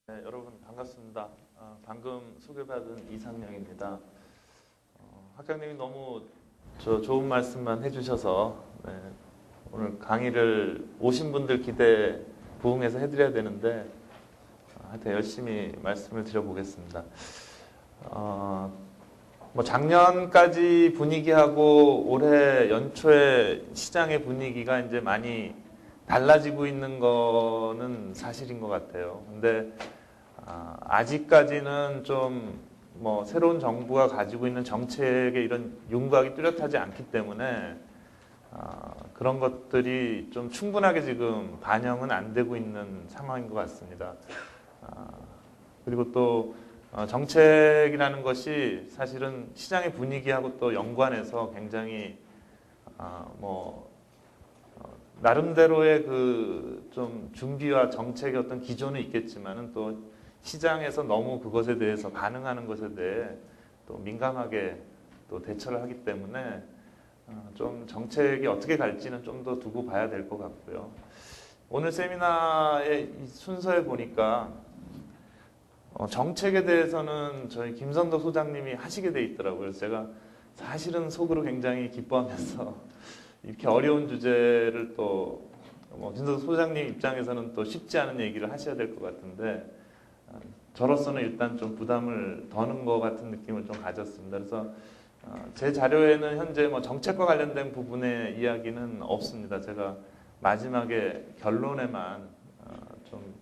네, 여러분 반갑습니다. 방금 소개받은 이상영입니다. 학장님이 너무 좋은 말씀만 해주셔서 오늘 강의를 오신 분들 기대 부응해서 해드려야 되는데 하여튼 열심히 말씀을 드려보겠습니다. 작년까지 분위기하고 올해 연초에 시장의 분위기가 이제 많이 달라지고 있는 거는 사실인 것 같아요. 근데 아직까지는 좀 새로운 정부가 가지고 있는 정책의 이런 윤곽이 뚜렷하지 않기 때문에 그런 것들이 좀 충분하게 지금 반영은 안 되고 있는 상황인 것 같습니다. 그리고 또 정책이라는 것이 사실은 시장의 분위기하고 또 연관해서 굉장히 나름대로의 그 좀 준비와 정책의 어떤 기조는 있겠지만은 또 시장에서 너무 그것에 대해서 반응하는 것에 대해 또 민감하게 또 대처를 하기 때문에 좀 정책이 어떻게 갈지는 좀 더 두고 봐야 될 것 같고요. 오늘 세미나의 이 순서에 보니까 정책에 대해서는 저희 김선덕 소장님이 하시게 돼 있더라고요. 그래서 제가 사실은 속으로 굉장히 기뻐하면서 이렇게 어려운 주제를 또 김선덕 소장님 입장에서는 또 쉽지 않은 얘기를 하셔야 될 것 같은데 저로서는 일단 좀 부담을 더는 것 같은 느낌을 좀 가졌습니다. 그래서 제 자료에는 현재 정책과 관련된 부분의 이야기는 없습니다. 제가 마지막에 결론에만 좀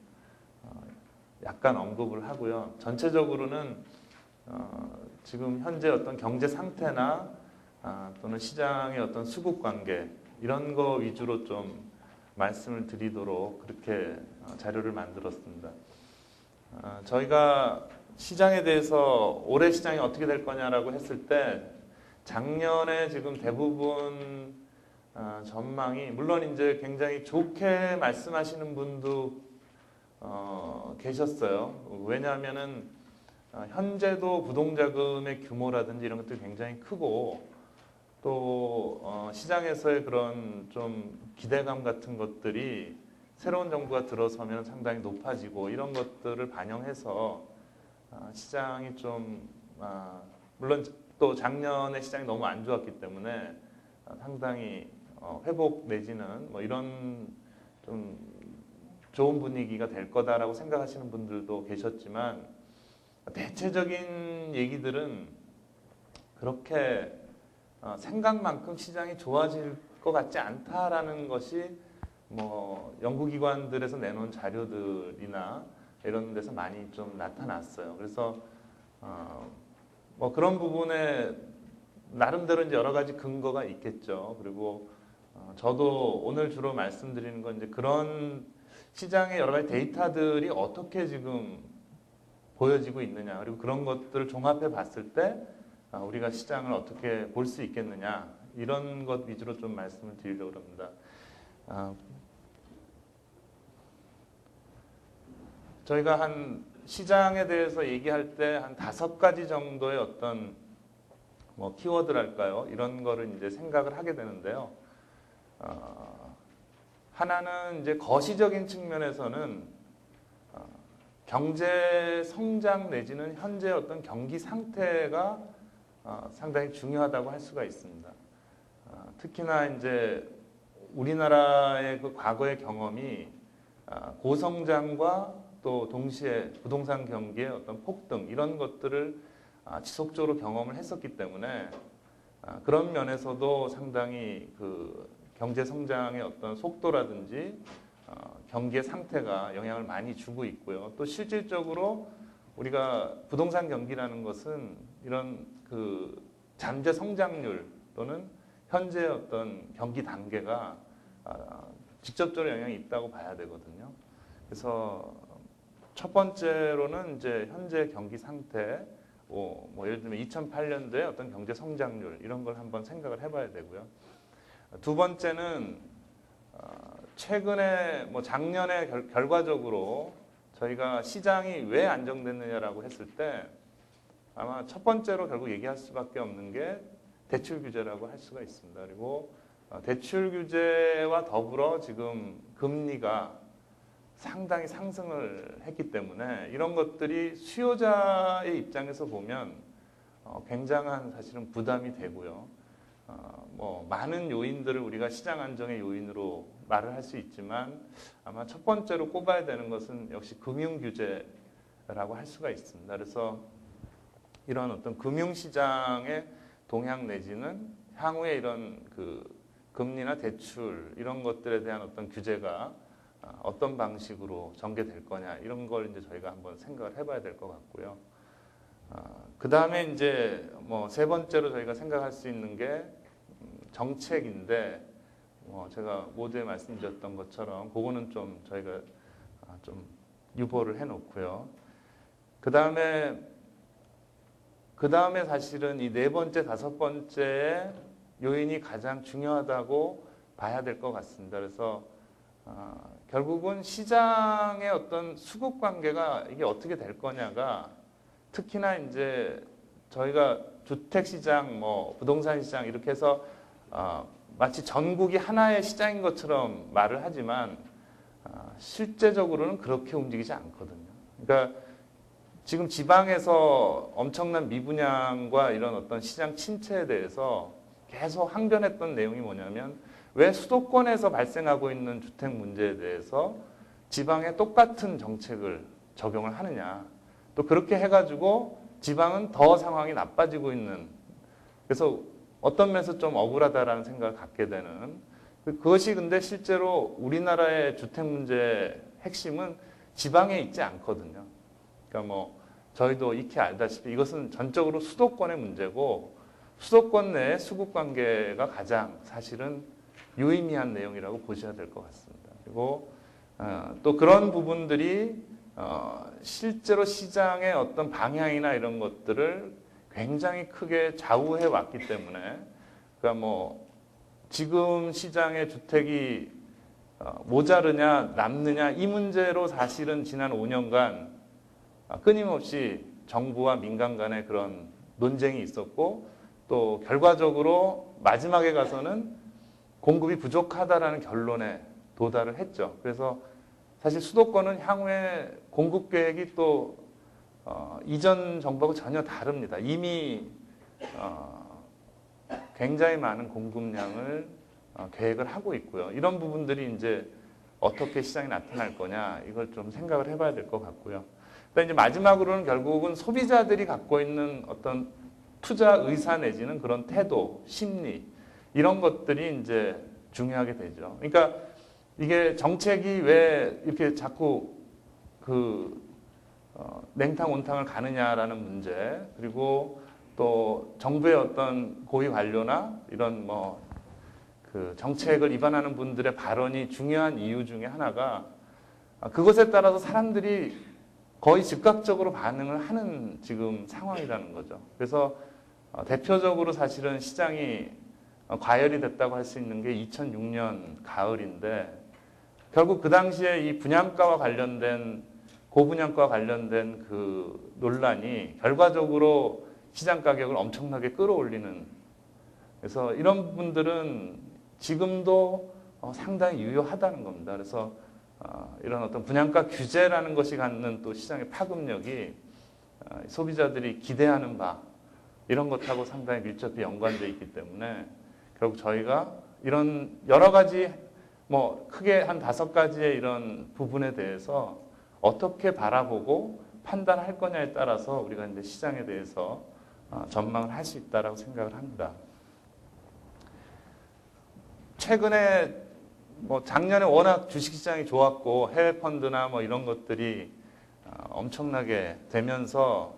약간 언급을 하고요. 전체적으로는 지금 현재 어떤 경제 상태나 또는 시장의 어떤 수급 관계 이런 거 위주로 좀 말씀을 드리도록 그렇게 자료를 만들었습니다. 저희가 시장에 대해서 올해 시장이 어떻게 될 거냐라고 했을 때 작년에 지금 대부분 전망이 물론 이제 굉장히 좋게 말씀하시는 분도 계셨어요. 왜냐하면은 현재도 부동자금의 규모라든지 이런 것들이 굉장히 크고 또 시장에서의 그런 좀 기대감 같은 것들이 새로운 정부가 들어서면 상당히 높아지고 이런 것들을 반영해서 시장이 좀 물론 또 작년에 시장이 너무 안 좋았기 때문에 상당히 회복 내지는 이런 좀 좋은 분위기가 될 거다라고 생각하시는 분들도 계셨지만 대체적인 얘기들은 그렇게 생각만큼 시장이 좋아질 것 같지 않다라는 것이 연구기관들에서 내놓은 자료들이나 이런 데서 많이 좀 나타났어요. 그래서 그런 부분에 나름대로 이제 여러 가지 근거가 있겠죠. 그리고 저도 오늘 주로 말씀드리는 건 이제 그런 시장의 여러 가지 데이터들이 어떻게 지금 보여지고 있느냐, 그리고 그런 것들을 종합해 봤을 때 우리가 시장을 어떻게 볼 수 있겠느냐, 이런 것 위주로 좀 말씀을 드리려고 합니다. 저희가 한 시장에 대해서 얘기할 때 한 5가지 정도의 어떤 키워드랄까요? 이런 거를 이제 생각을 하게 되는데요. 하나는 이제 거시적인 측면에서는 경제 성장 내지는 현재 어떤 경기 상태가 상당히 중요하다고 할 수가 있습니다. 특히나 이제 우리나라의 그 과거의 경험이 고성장과 또 동시에 부동산 경기의 어떤 폭등 이런 것들을 지속적으로 경험을 했었기 때문에 그런 면에서도 상당히 그 경제 성장의 어떤 속도라든지 경기의 상태가 영향을 많이 주고 있고요. 또 실질적으로 우리가 부동산 경기라는 것은 이런 그 잠재 성장률 또는 현재 어떤 경기 단계가 직접적으로 영향이 있다고 봐야 되거든요. 그래서 첫 번째로는 이제 현재 경기 상태, 예를 들면 2008년도에 어떤 경제 성장률 이런 걸 한번 생각을 해봐야 되고요. 두 번째는 최근에 작년에 결과적으로 저희가 시장이 왜 안정됐느냐라고 했을 때 아마 첫 번째로 결국 얘기할 수밖에 없는 게 대출 규제라고 할 수가 있습니다. 그리고 대출 규제와 더불어 지금 금리가 상당히 상승을 했기 때문에 이런 것들이 수요자의 입장에서 보면 굉장한 사실은 부담이 되고요. 뭐 많은 요인들을 우리가 시장 안정의 요인으로 말을 할 수 있지만 아마 첫 번째로 꼽아야 되는 것은 역시 금융 규제라고 할 수가 있습니다. 그래서 이런 어떤 금융 시장의 동향 내지는 향후에 이런 그 금리나 대출 이런 것들에 대한 어떤 규제가 어떤 방식으로 전개될 거냐 이런 걸 이제 저희가 한번 생각을 해봐야 될 것 같고요. 그 다음에 이제 뭐 세 번째로 저희가 생각할 수 있는 게 정책인데 제가 모두에 말씀드렸던 것처럼 그거는 좀 저희가 좀 유보를 해놓고요. 그 다음에 사실은 이 네 번째, 다섯 번째 요인이 가장 중요하다고 봐야 될 것 같습니다. 그래서 결국은 시장의 어떤 수급 관계가 이게 어떻게 될 거냐가 특히나 이제 저희가 주택 시장, 뭐 부동산 시장 이렇게 해서 마치 전국이 하나의 시장인 것처럼 말을 하지만 실제적으로는 그렇게 움직이지 않거든요. 그러니까 지금 지방에서 엄청난 미분양과 이런 어떤 시장 침체에 대해서 계속 항변했던 내용이 뭐냐면 왜 수도권에서 발생하고 있는 주택 문제에 대해서 지방에 똑같은 정책을 적용을 하느냐. 또 그렇게 해가지고 지방은 더 상황이 나빠지고 있는, 그래서 어떤 면에서 좀 억울하다라는 생각을 갖게 되는, 그것이 근데 실제로 우리나라의 주택 문제의 핵심은 지방에 있지 않거든요. 그러니까 뭐 저희도 익히 알다시피 이것은 전적으로 수도권의 문제고 수도권 내의 수급 관계가 가장 사실은 유의미한 내용이라고 보셔야 될 것 같습니다. 그리고 또 그런 부분들이 실제로 시장의 어떤 방향이나 이런 것들을 굉장히 크게 좌우해 왔기 때문에, 그러니까 뭐 지금 시장의 주택이 모자르냐 남느냐 이 문제로 사실은 지난 5년간 끊임없이 정부와 민간 간의 그런 논쟁이 있었고 또 결과적으로 마지막에 가서는 공급이 부족하다라는 결론에 도달을 했죠. 그래서 사실 수도권은 향후에 공급 계획이 또 이전 정부하고 전혀 다릅니다. 이미 굉장히 많은 공급량을 계획을 하고 있고요. 이런 부분들이 이제 어떻게 시장이 나타날 거냐 이걸 좀 생각을 해봐야 될 것 같고요. 그다음에 이제 마지막으로는 결국은 소비자들이 갖고 있는 어떤 투자 의사 내지는 그런 태도, 심리 이런 것들이 이제 중요하게 되죠. 그러니까 이게 정책이 왜 이렇게 자꾸 냉탕 온탕을 가느냐라는 문제, 그리고 또 정부의 어떤 고위 관료나 이런 뭐 그 정책을 위반하는 분들의 발언이 중요한 이유 중에 하나가 그것에 따라서 사람들이 거의 즉각적으로 반응을 하는 지금 상황이라는 거죠. 그래서 대표적으로 사실은 시장이 과열이 됐다고 할 수 있는 게 2006년 가을인데 결국 그 당시에 이 분양가와 관련된 고분양가와 관련된 그 논란이 결과적으로 시장 가격을 엄청나게 끌어올리는, 그래서 이런 부분들은 지금도 상당히 유효하다는 겁니다. 그래서 이런 어떤 분양가 규제라는 것이 갖는 또 시장의 파급력이 소비자들이 기대하는 바 이런 것하고 상당히 밀접히 연관되어 있기 때문에 결국 저희가 이런 여러 가지 뭐 크게 한 5가지의 이런 부분에 대해서 어떻게 바라보고 판단할 거냐에 따라서 우리가 이제 시장에 대해서 전망을 할 수 있다라고 생각을 합니다. 최근에 뭐 작년에 워낙 주식시장이 좋았고 해외 펀드나 뭐 이런 것들이 엄청나게 되면서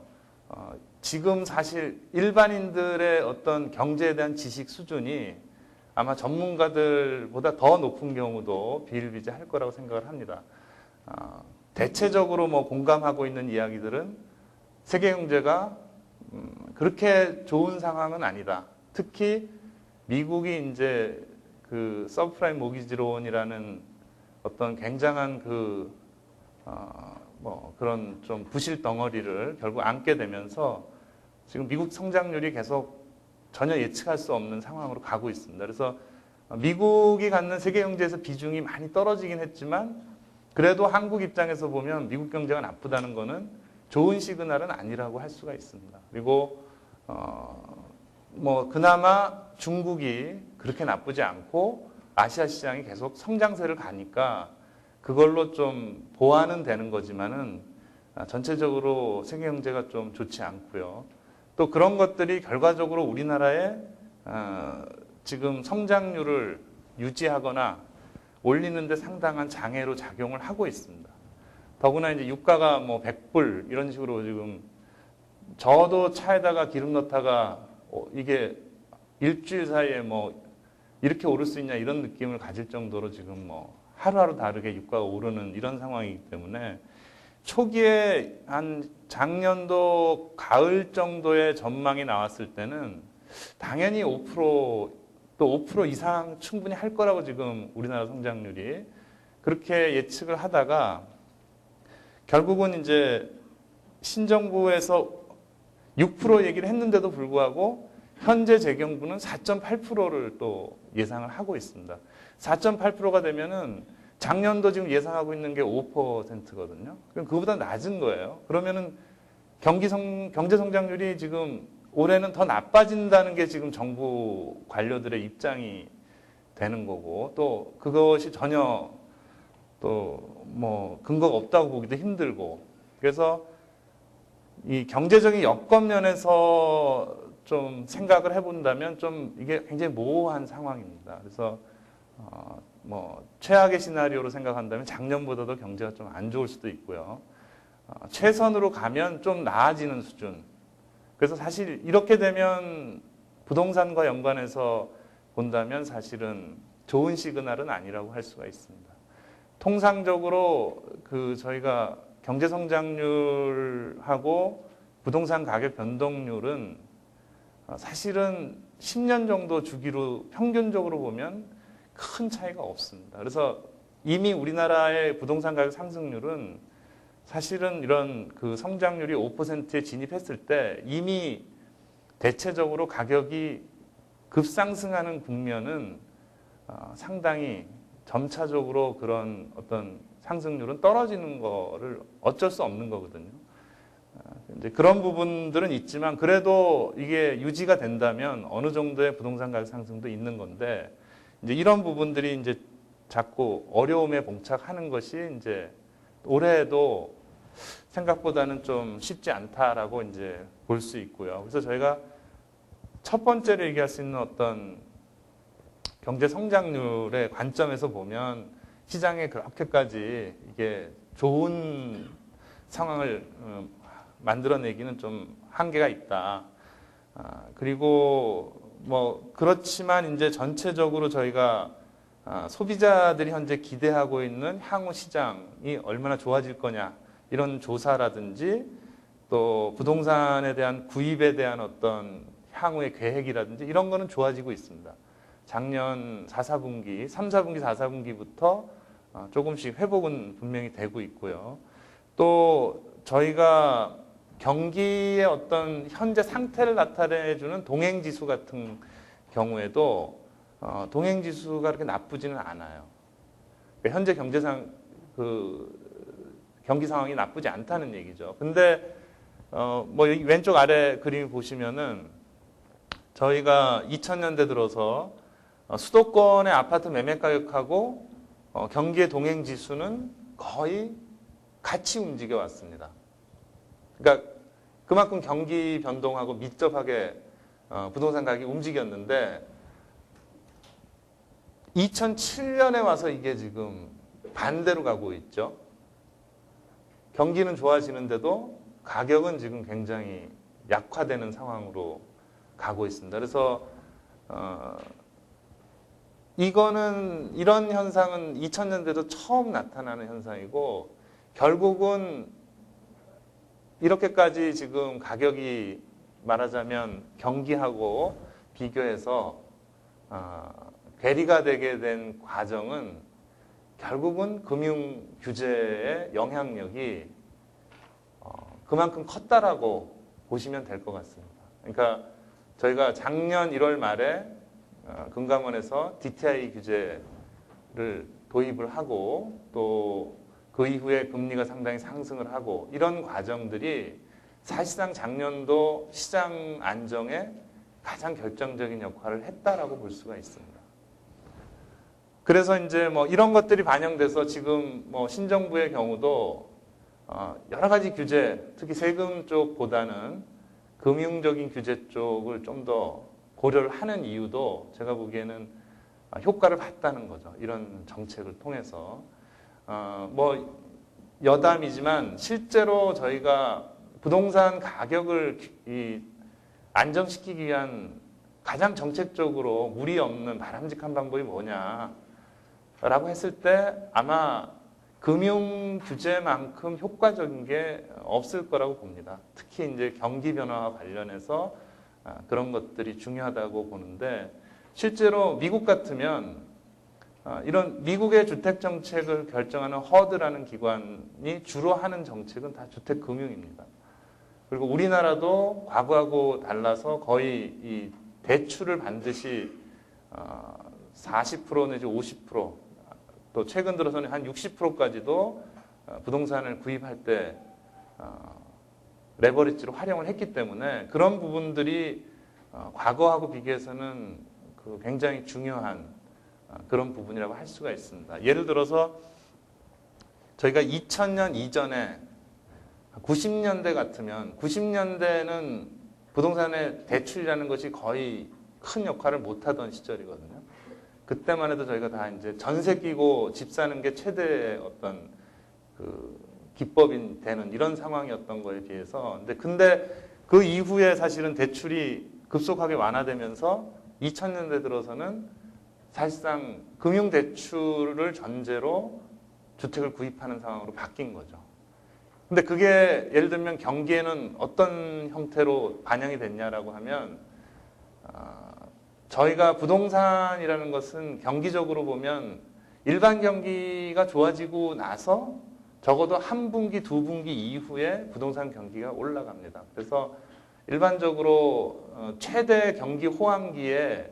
지금 사실 일반인들의 어떤 경제에 대한 지식 수준이 아마 전문가들보다 더 높은 경우도 비일비재할 거라고 생각을 합니다. 대체적으로 뭐 공감하고 있는 이야기들은 세계 경제가 그렇게 좋은 상황은 아니다. 특히 미국이 이제 그 서브프라임 모기지론이라는 어떤 굉장한 뭐 그런 좀 부실 덩어리를 결국 안게 되면서 지금 미국 성장률이 계속 전혀 예측할 수 없는 상황으로 가고 있습니다. 그래서 미국이 갖는 세계 경제에서 비중이 많이 떨어지긴 했지만 그래도 한국 입장에서 보면 미국 경제가 나쁘다는 거는 좋은 시그널은 아니라고 할 수가 있습니다. 그리고 뭐 그나마 중국이 그렇게 나쁘지 않고 아시아 시장이 계속 성장세를 가니까 그걸로 좀 보완은 되는 거지만은 전체적으로 세계 경제가 좀 좋지 않고요. 또 그런 것들이 결과적으로 우리나라의 지금 성장률을 유지하거나 올리는데 상당한 장애로 작용을 하고 있습니다. 더구나 이제 유가가 뭐 100불 이런 식으로 지금 저도 차에다가 기름 넣다가 이게 일주일 사이에 뭐 이렇게 오를 수 있냐 이런 느낌을 가질 정도로 지금 뭐 하루하루 다르게 유가가 오르는 이런 상황이기 때문에 초기에 한 작년도 가을 정도의 전망이 나왔을 때는 당연히 5% 또 5% 이상 충분히 할 거라고 지금 우리나라 성장률이 그렇게 예측을 하다가 결국은 이제 신정부에서 6% 얘기를 했는데도 불구하고 현재 재경부는 4.8%를 또 예상을 하고 있습니다. 4.8%가 되면은 작년도 지금 예상하고 있는 게 5%거든요. 그럼 그거보다 낮은 거예요. 그러면은 경제 성장률이 지금 올해는 더 나빠진다는 게 지금 정부 관료들의 입장이 되는 거고 또 그것이 전혀 또 뭐 근거가 없다고 보기도 힘들고 그래서 이 경제적인 여건 면에서 좀 생각을 해본다면 좀 이게 굉장히 모호한 상황입니다. 그래서 뭐 최악의 시나리오로 생각한다면 작년보다도 경제가 좀 안 좋을 수도 있고요. 최선으로 가면 좀 나아지는 수준. 그래서 사실 이렇게 되면 부동산과 연관해서 본다면 사실은 좋은 시그널은 아니라고 할 수가 있습니다. 통상적으로 그 저희가 경제 성장률하고 부동산 가격 변동률은 사실은 10년 정도 주기로 평균적으로 보면 큰 차이가 없습니다. 그래서 이미 우리나라의 부동산 가격 상승률은 사실은 이런 그 성장률이 5%에 진입했을 때 이미 대체적으로 가격이 급상승하는 국면은 상당히 점차적으로 그런 어떤 상승률은 떨어지는 거를 어쩔 수 없는 거거든요. 이제 그런 부분들은 있지만 그래도 이게 유지가 된다면 어느 정도의 부동산 가격 상승도 있는 건데 이제 이런 부분들이 이제 자꾸 어려움에 봉착하는 것이 이제 올해에도 생각보다는 좀 쉽지 않다라고 이제 볼 수 있고요. 그래서 저희가 첫 번째로 얘기할 수 있는 어떤 경제 성장률의 관점에서 보면 시장에 그렇게까지 이게 좋은 상황을 만들어내기는 좀 한계가 있다. 그리고 뭐 그렇지만 이제 전체적으로 저희가 소비자들이 현재 기대하고 있는 향후 시장이 얼마나 좋아질 거냐 이런 조사라든지 또 부동산에 대한 구입에 대한 어떤 향후의 계획이라든지 이런 거는 좋아지고 있습니다. 작년 3, 4분기, 4분기부터 조금씩 회복은 분명히 되고 있고요. 또 저희가 경기의 어떤 현재 상태를 나타내주는 동행지수 같은 경우에도 동행지수가 그렇게 나쁘지는 않아요. 그러니까 현재 경기 상황이 나쁘지 않다는 얘기죠. 근데 뭐 왼쪽 아래 그림 보시면은 저희가 2000년대 들어서 수도권의 아파트 매매 가격하고 경기의 동행 지수는 거의 같이 움직여 왔습니다. 그러니까 그만큼 경기 변동하고 밀접하게 부동산 가격이 움직였는데 2007년에 와서 이게 지금 반대로 가고 있죠. 경기는 좋아지는데도 가격은 지금 굉장히 약화되는 상황으로 가고 있습니다. 그래서 이런 현상은 2000년대도 처음 나타나는 현상이고 결국은 이렇게까지 지금 가격이 말하자면 경기하고 비교해서 괴리가 되게 된 과정은 결국은 금융 규제의 영향력이 그만큼 컸다라고 보시면 될 것 같습니다. 그러니까 저희가 작년 1월 말에 금감원에서 DTI 규제를 도입을 하고 또 그 이후에 금리가 상당히 상승을 하고 이런 과정들이 사실상 작년도 시장 안정에 가장 결정적인 역할을 했다라고 볼 수가 있습니다. 그래서 이제 뭐 이런 것들이 반영돼서 지금 뭐 신정부의 경우도 여러 가지 규제, 특히 세금 쪽보다는 금융적인 규제 쪽을 좀 더 고려를 하는 이유도 제가 보기에는 효과를 봤다는 거죠. 이런 정책을 통해서. 뭐 여담이지만 실제로 저희가 부동산 가격을 안정시키기 위한 가장 정책적으로 무리 없는 바람직한 방법이 뭐냐라고 했을 때 아마 금융 규제만큼 효과적인 게 없을 거라고 봅니다. 특히 이제 경기 변화와 관련해서 그런 것들이 중요하다고 보는데 실제로 미국 같으면 이런 미국의 주택 정책을 결정하는 허드라는 기관이 주로 하는 정책은 다 주택 금융입니다. 그리고 우리나라도 과거하고 달라서 거의 이 대출을 반드시 40% 내지 50%, 또 최근 들어서는 한 60%까지도 부동산을 구입할 때 레버리지로 활용을 했기 때문에 그런 부분들이 과거하고 비교해서는 굉장히 중요한 그런 부분이라고 할 수가 있습니다. 예를 들어서 저희가 2000년 이전에 90년대 같으면 90년대는 부동산의 대출이라는 것이 거의 큰 역할을 못하던 시절이거든요. 그때만 해도 저희가 다 이제 전세 끼고 집 사는 게 최대의 어떤 기법이 되는 이런 상황이었던 거에 비해서 근데 그 이후에 사실은 대출이 급속하게 완화되면서 2000년대 들어서는 사실상 금융대출을 전제로 주택을 구입하는 상황으로 바뀐 거죠. 근데 그게 예를 들면 경기에는 어떤 형태로 반영이 됐냐라고 하면 저희가 부동산이라는 것은 경기적으로 보면 일반 경기가 좋아지고 나서 적어도 한 분기, 두 분기 이후에 부동산 경기가 올라갑니다. 그래서 일반적으로 최대 경기 호황기가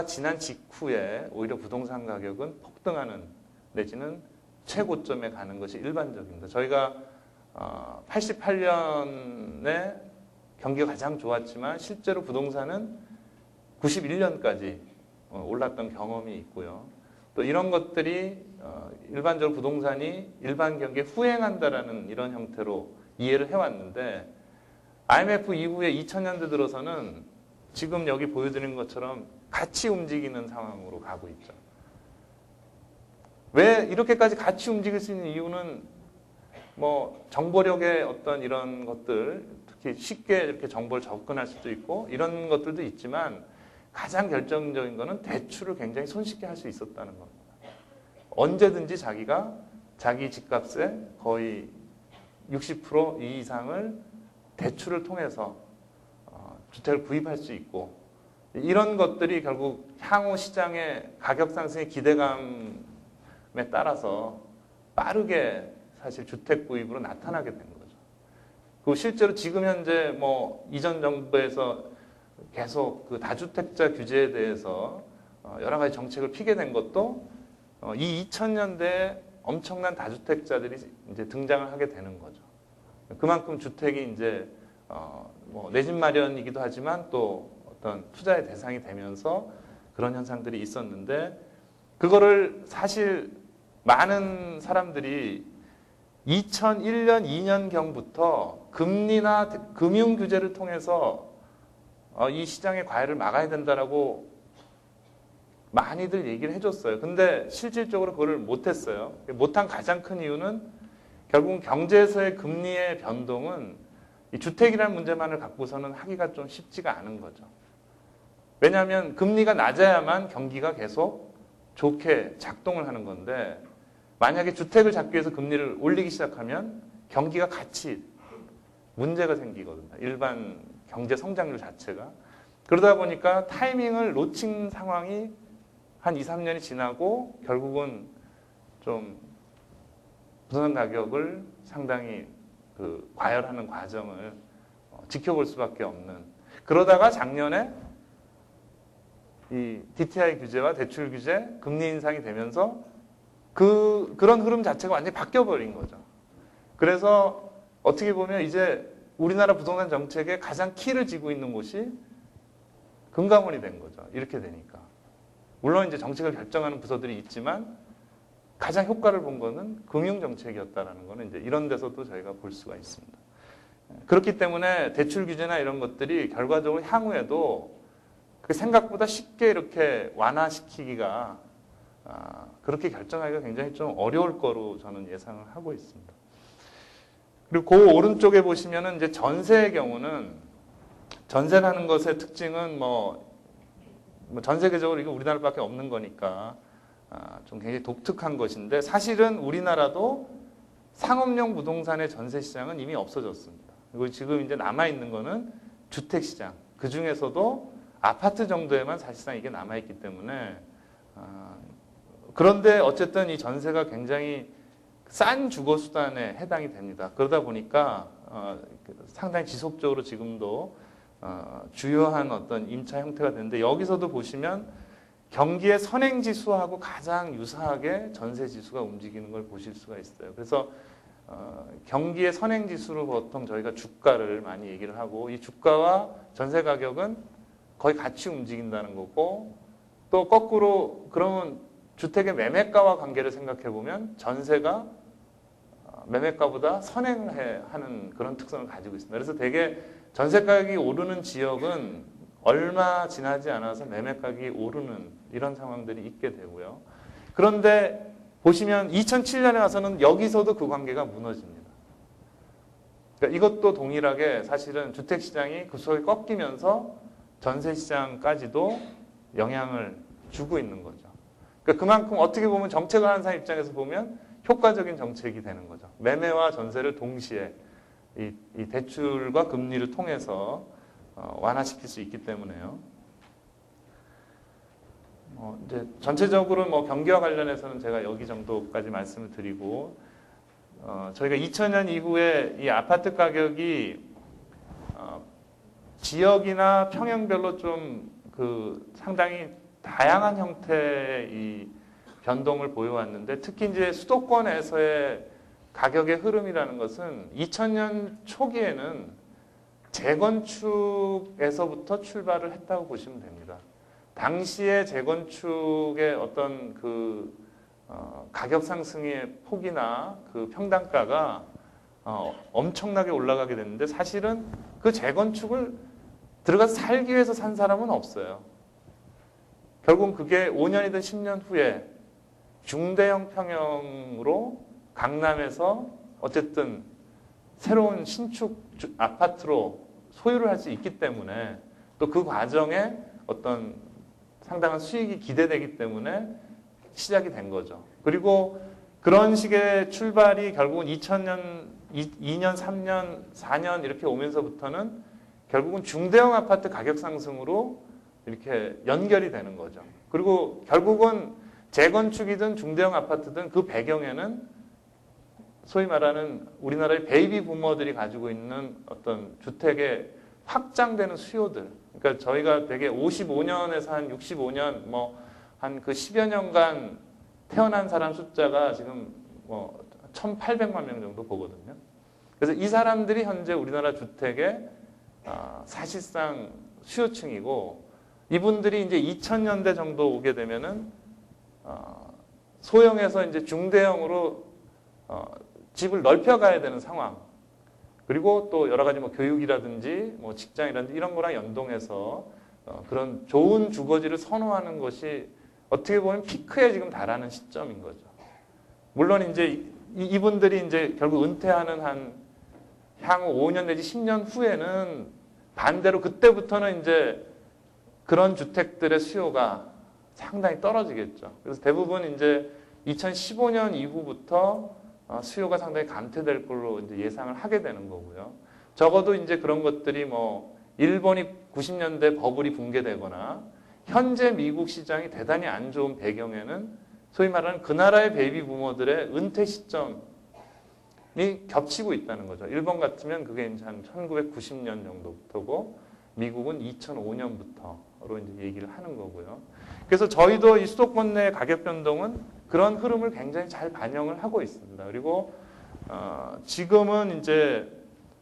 지난 직후에 오히려 부동산 가격은 폭등하는 내지는 최고점에 가는 것이 일반적입니다. 저희가 88년에 경기가 가장 좋았지만 실제로 부동산은 91년까지 올랐던 경험이 있고요. 또 이런 것들이 일반적으로 부동산이 일반 경기에 후행한다라는 이런 형태로 이해를 해왔는데 IMF 이후에 2000년대 들어서는 지금 여기 보여드린 것처럼 같이 움직이는 상황으로 가고 있죠. 왜 이렇게까지 같이 움직일 수 있는 이유는 뭐 정보력의 어떤 이런 것들, 특히 쉽게 이렇게 정보를 접근할 수도 있고 이런 것들도 있지만 가장 결정적인 거는 대출을 굉장히 손쉽게 할 수 있었다는 겁니다. 언제든지 자기가 자기 집값의 거의 60% 이상을 대출을 통해서 주택을 구입할 수 있고 이런 것들이 결국 향후 시장의 가격 상승의 기대감에 따라서 빠르게 사실 주택 구입으로 나타나게 된 거죠. 그리고 실제로 지금 현재 뭐 이전 정부에서 계속 그 다주택자 규제에 대해서 여러 가지 정책을 피게 된 것도 이 2000년대에 엄청난 다주택자들이 이제 등장을 하게 되는 거죠. 그만큼 주택이 이제 뭐 내 집 마련이기도 하지만 또 어떤 투자의 대상이 되면서 그런 현상들이 있었는데 그거를 사실 많은 사람들이 2001년, 2년경부터 금리나 금융 규제를 통해서 이 시장의 과열을 막아야 된다라고 많이들 얘기를 해줬어요. 근데 실질적으로 그걸 못했어요. 못한 가장 큰 이유는 결국은 경제에서의 금리의 변동은 이 주택이라는 문제만을 갖고서는 하기가 좀 쉽지가 않은 거죠. 왜냐하면 금리가 낮아야만 경기가 계속 좋게 작동을 하는 건데 만약에 주택을 잡기 위해서 금리를 올리기 시작하면 경기가 같이 문제가 생기거든요. 일반 경제 성장률 자체가. 그러다 보니까 타이밍을 놓친 상황이 한 2, 3년이 지나고 결국은 좀 부동산 가격을 상당히 과열하는 과정을 지켜볼 수밖에 없는. 그러다가 작년에 이 DTI 규제와 대출 규제, 금리 인상이 되면서 그런 흐름 자체가 완전히 바뀌어버린 거죠. 그래서 어떻게 보면 이제 우리나라 부동산 정책의 가장 키를 쥐고 있는 곳이 금감원이 된 거죠. 이렇게 되니까. 물론 이제 정책을 결정하는 부서들이 있지만 가장 효과를 본 거는 금융정책이었다라는 거는 이제 이런 데서도 저희가 볼 수가 있습니다. 그렇기 때문에 대출 규제나 이런 것들이 결과적으로 향후에도 생각보다 쉽게 이렇게 완화시키기가 그렇게 결정하기가 굉장히 좀 어려울 거로 저는 예상을 하고 있습니다. 그리고 그 오른쪽에 보시면은 이제 전세의 경우는 전세라는 것의 특징은 전 세계적으로 이거 우리나라밖에 없는 거니까 좀 굉장히 독특한 것인데 사실은 우리나라도 상업용 부동산의 전세 시장은 이미 없어졌습니다. 그리고 지금 이제 남아 있는 거는 주택 시장. 그 중에서도 아파트 정도에만 사실상 이게 남아 있기 때문에 그런데 어쨌든 이 전세가 굉장히 싼 주거 수단에 해당이 됩니다. 그러다 보니까 상당히 지속적으로 지금도 주요한 어떤 임차 형태가 되는데 여기서도 보시면 경기의 선행지수하고 가장 유사하게 전세지수가 움직이는 걸 보실 수가 있어요. 그래서 경기의 선행지수로 보통 저희가 주가를 많이 얘기를 하고 이 주가와 전세 가격은 거의 같이 움직인다는 거고 또 거꾸로 그러면 주택의 매매가와 관계를 생각해 보면 전세가 매매가보다 선행을 하는 그런 특성을 가지고 있습니다. 그래서 되게 전세 가격이 오르는 지역은 얼마 지나지 않아서 매매 가격이 오르는 이런 상황들이 있게 되고요. 그런데 보시면 2007년에 와서는 여기서도 그 관계가 무너집니다. 그러니까 이것도 동일하게 사실은 주택시장이 그 속에 꺾이면서 전세시장까지도 영향을 주고 있는 거죠. 그러니까 그만큼 어떻게 보면 정책을 하는 사람 입장에서 보면 효과적인 정책이 되는 거죠. 매매와 전세를 동시에 이 대출과 금리를 통해서 완화시킬 수 있기 때문에요. 이제 전체적으로 경기와 관련해서는 제가 여기 정도까지 말씀을 드리고 저희가 2000년 이후에 이 아파트 가격이 지역이나 평형별로 좀 상당히 다양한 형태의 이 변동을 보여왔는데 특히 이제 수도권에서의 가격의 흐름이라는 것은 2000년 초기에는 재건축에서부터 출발을 했다고 보시면 됩니다. 당시에 재건축의 어떤 가격 상승의 폭이나 그 평당가가 엄청나게 올라가게 됐는데 사실은 그 재건축을 들어가서 살기 위해서 산 사람은 없어요. 결국은 그게 5년이든 10년 후에 중대형 평형으로 강남에서 어쨌든 새로운 신축 아파트로 소유를 할 수 있기 때문에 또 그 과정에 어떤 상당한 수익이 기대되기 때문에 시작이 된 거죠. 그리고 그런 식의 출발이 결국은 2000년, 2년, 3년, 4년 이렇게 오면서부터는 결국은 중대형 아파트 가격 상승으로 이렇게 연결이 되는 거죠. 그리고 결국은 재건축이든 중대형 아파트든 그 배경에는 소위 말하는 우리나라의 베이비 부머들이 가지고 있는 어떤 주택의 확장되는 수요들. 그러니까 저희가 되게 55년에서 한 65년 한 그 10여 년간 태어난 사람 숫자가 지금 1,800만 명 정도 보거든요. 그래서 이 사람들이 현재 우리나라 주택의 사실상 수요층이고 이분들이 이제 2000년대 정도 오게 되면은 소형에서 이제 중대형으로 집을 넓혀가야 되는 상황. 그리고 또 여러 가지 교육이라든지 직장이라든지 이런 거랑 연동해서 그런 좋은 주거지를 선호하는 것이 어떻게 보면 피크에 지금 달하는 시점인 거죠. 물론 이제 이분들이 이제 결국 은퇴하는 한 향후 5년 내지 10년 후에는 반대로 그때부터는 이제 그런 주택들의 수요가 상당히 떨어지겠죠. 그래서 대부분 이제 2015년 이후부터 수요가 상당히 감퇴될 걸로 이제 예상을 하게 되는 거고요. 적어도 이제 그런 것들이 일본이 90년대 버블이 붕괴되거나 현재 미국 시장이 대단히 안 좋은 배경에는 소위 말하는 그 나라의 베이비 부머들의 은퇴 시점이 겹치고 있다는 거죠. 일본 같으면 그게 이제 한 1990년 정도부터고 미국은 2005년부터로 이제 얘기를 하는 거고요. 그래서 저희도 이 수도권 내 가격 변동은 그런 흐름을 굉장히 잘 반영을 하고 있습니다. 그리고 지금은 이제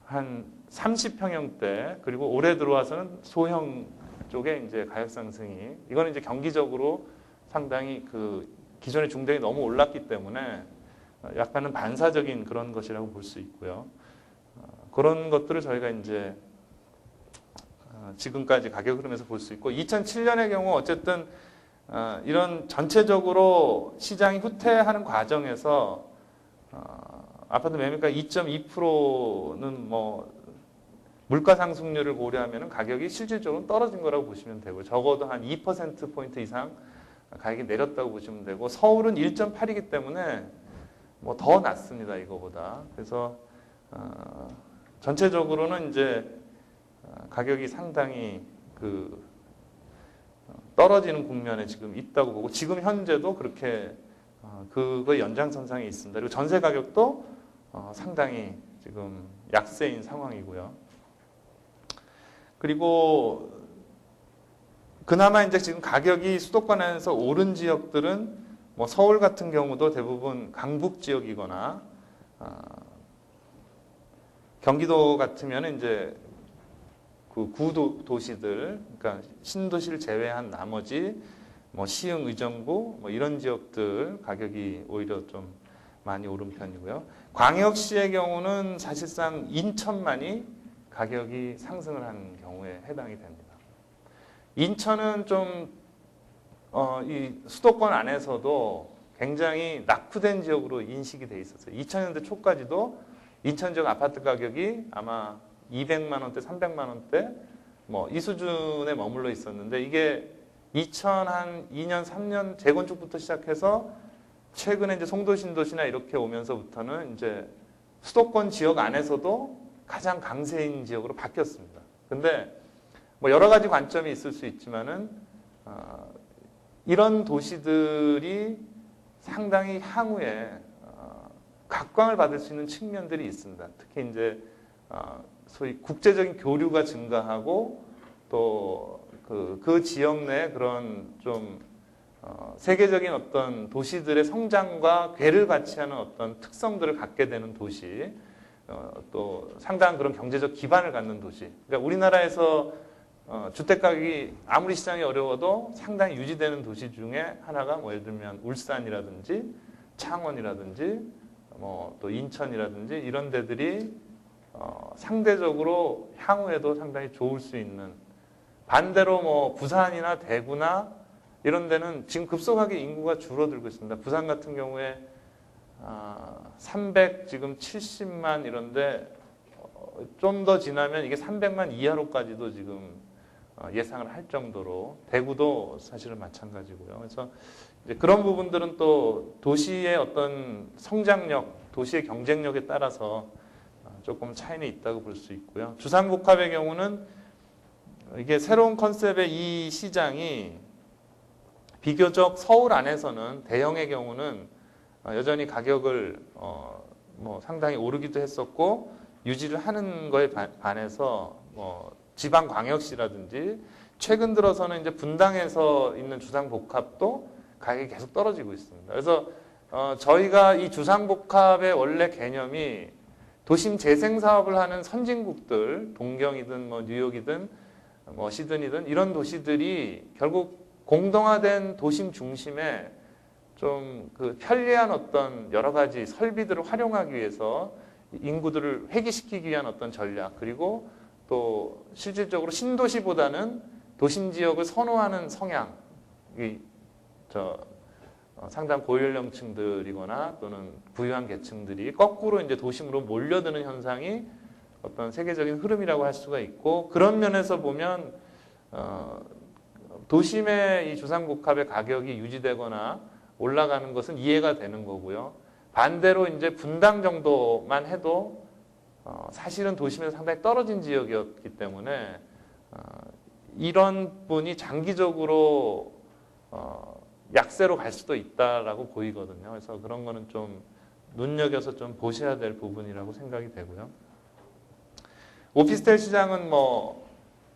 한 30평형대 그리고 올해 들어와서는 소형 쪽에 이제 가격 상승이 이거는 이제 경기적으로 상당히 그 기존의 중대이 너무 올랐기 때문에 약간은 반사적인 그런 것이라고 볼 수 있고요. 그런 것들을 저희가 이제 지금까지 가격 흐름에서 볼 수 있고 2007년의 경우 어쨌든 이런 전체적으로 시장이 후퇴하는 과정에서 아파트 매매가 2.2%는 뭐 물가 상승률을 고려하면 가격이 실질적으로 떨어진 거라고 보시면 되고 적어도 한 2%포인트 이상 가격이 내렸다고 보시면 되고 서울은 1.8이기 때문에 뭐 더 낮습니다. 이거보다. 그래서 전체적으로는 이제 가격이 상당히 그 떨어지는 국면에 지금 있다고 보고 지금 현재도 그렇게 그거의 연장선상에 있습니다. 그리고 전세 가격도 상당히 지금 약세인 상황이고요. 그리고 그나마 이제 지금 가격이 수도권에서 오른 지역들은 뭐 서울 같은 경우도 대부분 강북 지역이거나 경기도 같으면 이제 그 구도시들, 그러니까 신도시를 제외한 나머지 뭐 시흥, 의정부 뭐 이런 지역들 가격이 오히려 좀 많이 오른 편이고요. 광역시의 경우는 사실상 인천만이 가격이 상승을 한 경우에 해당이 됩니다. 인천은 좀 이 수도권 안에서도 굉장히 낙후된 지역으로 인식이 돼 있었어요. 2000년대 초까지도 인천 지역 아파트 가격이 아마 200만 원대, 300만 원대 뭐 이 수준에 머물러 있었는데 이게 2002년, 3년 재건축부터 시작해서 최근에 이제 송도 신도시나 이렇게 오면서부터는 이제 수도권 지역 안에서도 가장 강세인 지역으로 바뀌었습니다. 근데 뭐 여러 가지 관점이 있을 수 있지만은 이런 도시들이 상당히 향후에 각광을 받을 수 있는 측면들이 있습니다. 특히 이제 소위 국제적인 교류가 증가하고 또 그 지역 내 그런 좀 세계적인 어떤 도시들의 성장과 궤를 같이 하는 어떤 특성들을 갖게 되는 도시, 또 상당한 그런 경제적 기반을 갖는 도시. 그러니까 우리나라에서 주택 가격이 아무리 시장이 어려워도 상당히 유지되는 도시 중에 하나가 뭐 예를 들면 울산이라든지 창원이라든지 뭐 또 인천이라든지 이런 데들이 상대적으로 향후에도 상당히 좋을 수 있는 반대로 뭐 부산이나 대구나 이런 데는 지금 급속하게 인구가 줄어들고 있습니다. 부산 같은 경우에 300 지금 70만 이런데 좀 더 지나면 이게 300만 이하로까지도 지금 예상을 할 정도로 대구도 사실은 마찬가지고요. 그래서 이제 그런 부분들은 또 도시의 어떤 성장력, 도시의 경쟁력에 따라서 조금 차이는 있다고 볼 수 있고요. 주상복합의 경우는 이게 새로운 컨셉의 이 시장이 비교적 서울 안에서는 대형의 경우는 여전히 가격을 뭐 상당히 오르기도 했었고 유지를 하는 거에 반해서 뭐 지방 광역시라든지 최근 들어서는 이제 분당에서 있는 주상복합도 가격이 계속 떨어지고 있습니다. 그래서 저희가 이 주상복합의 원래 개념이 도심 재생 사업을 하는 선진국들, 동경이든 뭐 뉴욕이든 뭐 시드니든 이런 도시들이 결국 공동화된 도심 중심에 좀 그 편리한 어떤 여러 가지 설비들을 활용하기 위해서 인구들을 회귀시키기 위한 어떤 전략 그리고 또 실질적으로 신도시보다는 도심 지역을 선호하는 성향이 상당 고연령층들이거나 또는 부유한 계층들이 거꾸로 이제 도심으로 몰려드는 현상이 어떤 세계적인 흐름이라고 할 수가 있고 그런 면에서 보면 도심의 이 주상복합의 가격이 유지되거나 올라가는 것은 이해가 되는 거고요. 반대로 이제 분당 정도만 해도 사실은 도심에서 상당히 떨어진 지역이었기 때문에 이런 분이 장기적으로 약세로 갈 수도 있다라고 보이거든요. 그래서 그런 거는 좀 눈여겨서 좀 보셔야 될 부분이라고 생각이 되고요. 오피스텔 시장은 뭐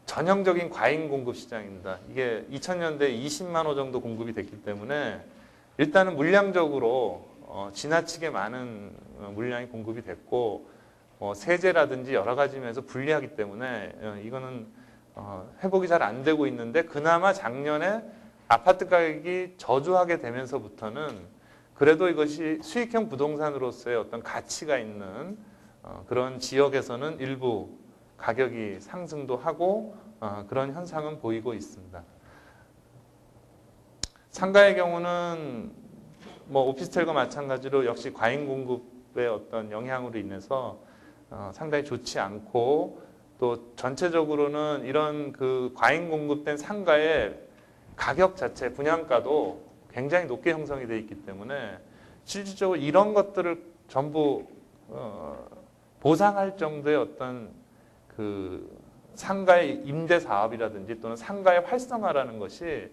전형적인 과잉 공급 시장입니다. 이게 2000년대에 20만 호 정도 공급이 됐기 때문에 일단은 물량적으로 지나치게 많은 물량이 공급이 됐고 세제라든지 여러 가지 면에서 불리하기 때문에 이거는 회복이 잘 안 되고 있는데 그나마 작년에 아파트 가격이 저조하게 되면서부터는 그래도 이것이 수익형 부동산으로서의 어떤 가치가 있는 그런 지역에서는 일부 가격이 상승도 하고 그런 현상은 보이고 있습니다. 상가의 경우는 뭐 오피스텔과 마찬가지로 역시 과잉 공급의 어떤 영향으로 인해서 상당히 좋지 않고 또 전체적으로는 이런 그 과잉 공급된 상가의 가격 자체 분양가도 굉장히 높게 형성이 되어 있기 때문에 실질적으로 이런 것들을 전부 보상할 정도의 어떤 그 상가의 임대 사업이라든지 또는 상가의 활성화라는 것이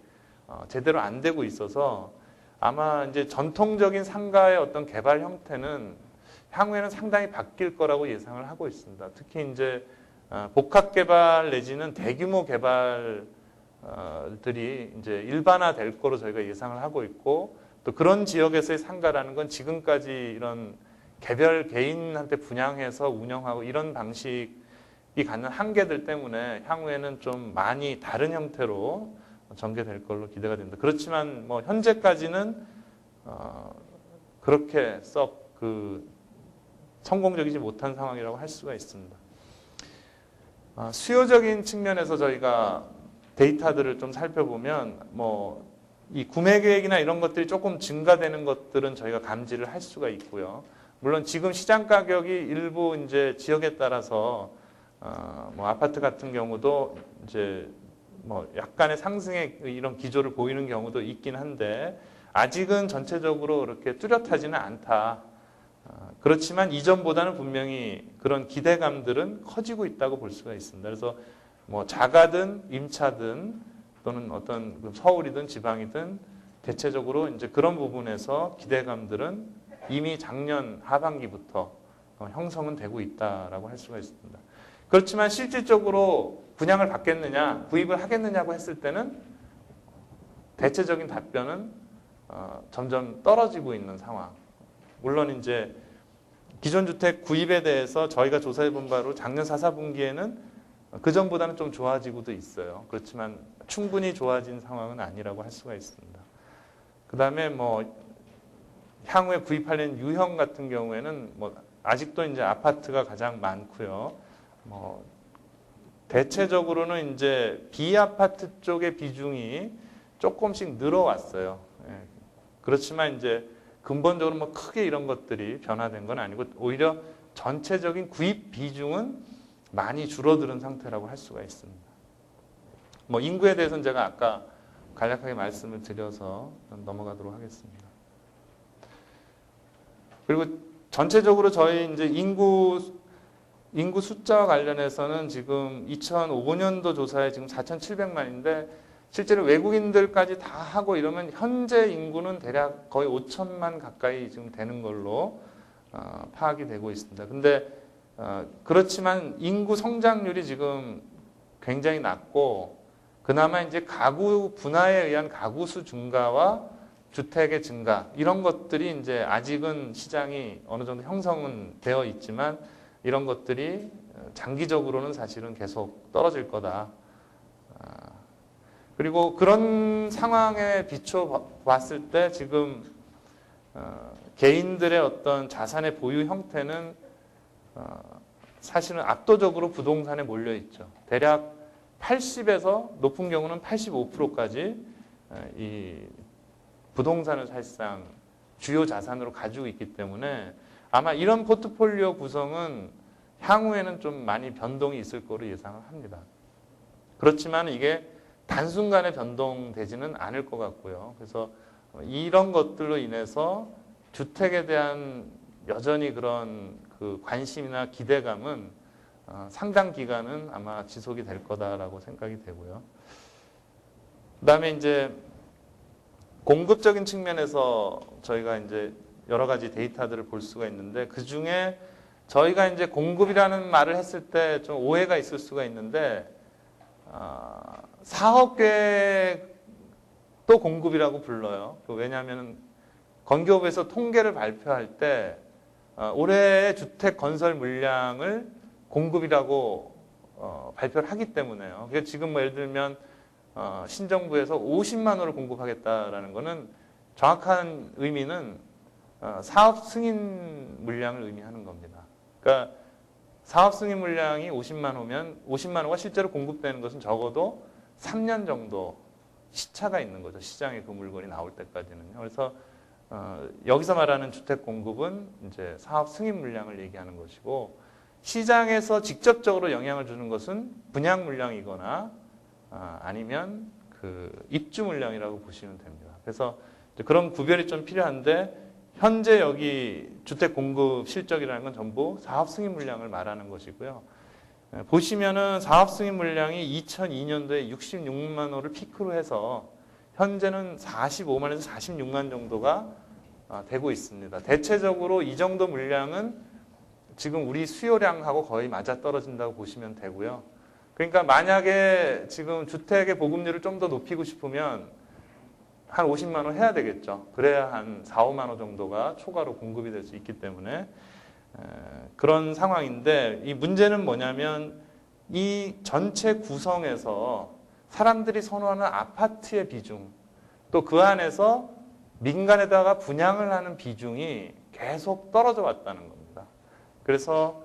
제대로 안 되고 있어서 아마 이제 전통적인 상가의 어떤 개발 형태는 향후에는 상당히 바뀔 거라고 예상을 하고 있습니다. 특히 이제 복합 개발 내지는 대규모 개발들이 이제 일반화될 거로 저희가 예상을 하고 있고 또 그런 지역에서의 상가라는 건 지금까지 이런 개별 개인한테 분양해서 운영하고 이런 방식이 갖는 한계들 때문에 향후에는 좀 많이 다른 형태로 전개될 걸로 기대가 됩니다. 그렇지만 뭐 현재까지는 그렇게 썩 성공적이지 못한 상황이라고 할 수가 있습니다. 수요적인 측면에서 저희가 데이터들을 좀 살펴보면 뭐 이 구매 계획이나 이런 것들이 조금 증가되는 것들은 저희가 감지를 할 수가 있고요. 물론 지금 시장 가격이 일부 이제 지역에 따라서 뭐 아파트 같은 경우도 이제 뭐 약간의 상승의 이런 기조를 보이는 경우도 있긴 한데 아직은 전체적으로 그렇게 뚜렷하지는 않다. 그렇지만 이전보다는 분명히 그런 기대감들은 커지고 있다고 볼 수가 있습니다. 그래서 뭐 자가든 임차든 또는 어떤 서울이든 지방이든 대체적으로 이제 그런 부분에서 기대감들은 이미 작년 하반기부터 형성은 되고 있다라고 할 수가 있습니다. 그렇지만 실질적으로 분양을 받겠느냐, 구입을 하겠느냐고 했을 때는 대체적인 답변은 점점 떨어지고 있는 상황. 물론 이제 기존 주택 구입에 대해서 저희가 조사해 본 바로 작년 4, 4분기에는 그 전보다는 좀 좋아지고도 있어요. 그렇지만 충분히 좋아진 상황은 아니라고 할 수가 있습니다. 그 다음에 뭐 향후에 구입하려는 유형 같은 경우에는 뭐 아직도 이제 아파트가 가장 많고요. 뭐 대체적으로는 이제 비아파트 쪽의 비중이 조금씩 늘어왔어요. 예. 그렇지만 이제 근본적으로 뭐 크게 이런 것들이 변화된 건 아니고 오히려 전체적인 구입 비중은 많이 줄어드는 상태라고 할 수가 있습니다. 뭐 인구에 대해서는 제가 아까 간략하게 말씀을 드려서 넘어가도록 하겠습니다. 그리고 전체적으로 저희 이제 인구 숫자와 관련해서는 지금 2005년도 조사에 지금 4,700만인데 실제로 외국인들까지 다 하고 이러면 현재 인구는 대략 거의 5천만 가까이 지금 되는 걸로 파악이 되고 있습니다. 근데 그렇지만 인구 성장률이 지금 굉장히 낮고 그나마 이제 가구 분화에 의한 가구 수 증가와 주택의 증가 이런 것들이 이제 아직은 시장이 어느 정도 형성은 되어 있지만 이런 것들이 장기적으로는 사실은 계속 떨어질 거다. 그리고 그런 상황에 비춰 봤을 때 지금 개인들의 어떤 자산의 보유 형태는 사실은 압도적으로 부동산에 몰려 있죠. 대략 80에서 높은 경우는 85%까지 이 부동산을 사실상 주요 자산으로 가지고 있기 때문에 아마 이런 포트폴리오 구성은 향후에는 좀 많이 변동이 있을 거로 예상을 합니다. 그렇지만 이게 단순간에 변동되지는 않을 것 같고요. 그래서 이런 것들로 인해서 주택에 대한 여전히 그런 그 관심이나 기대감은 상당 기간은 아마 지속이 될 거다라고 생각이 되고요. 그다음에 이제 공급적인 측면에서 저희가 이제 여러 가지 데이터들을 볼 수가 있는데 그 중에 저희가 이제 공급이라는 말을 했을 때 좀 오해가 있을 수가 있는데 사업 계획도 공급이라고 불러요. 왜냐하면 건교부에서 통계를 발표할 때 올해의 주택 건설 물량을 공급이라고 발표를 하기 때문에요. 그래서 지금 뭐 예를 들면 신정부에서 50만 호를 공급하겠다라는 것은 정확한 의미는 사업 승인 물량을 의미하는 겁니다. 그러니까 사업 승인 물량이 50만 호면 50만 호가 실제로 공급되는 것은 적어도 3년 정도 시차가 있는 거죠. 시장에 그 물건이 나올 때까지는요. 그래서 여기서 말하는 주택 공급은 이제 사업 승인 물량을 얘기하는 것이고, 시장에서 직접적으로 영향을 주는 것은 분양 물량이거나 아니면 그 입주 물량이라고 보시면 됩니다. 그래서 그런 구별이 좀 필요한데, 현재 여기 주택 공급 실적이라는 건 전부 사업 승인 물량을 말하는 것이고요. 보시면은 사업 승인 물량이 2002년도에 66만 호를 피크로 해서 현재는 45만에서 46만 정도가 되고 있습니다. 대체적으로 이 정도 물량은 지금 우리 수요량하고 거의 맞아떨어진다고 보시면 되고요. 그러니까 만약에 지금 주택의 보급률을 좀 더 높이고 싶으면 한 50만 호 해야 되겠죠. 그래야 한 4, 5만 호 정도가 초과로 공급이 될 수 있기 때문에 그런 상황인데, 이 문제는 뭐냐면 이 전체 구성에서 사람들이 선호하는 아파트의 비중, 또 그 안에서 민간에다가 분양을 하는 비중이 계속 떨어져 왔다는 겁니다. 그래서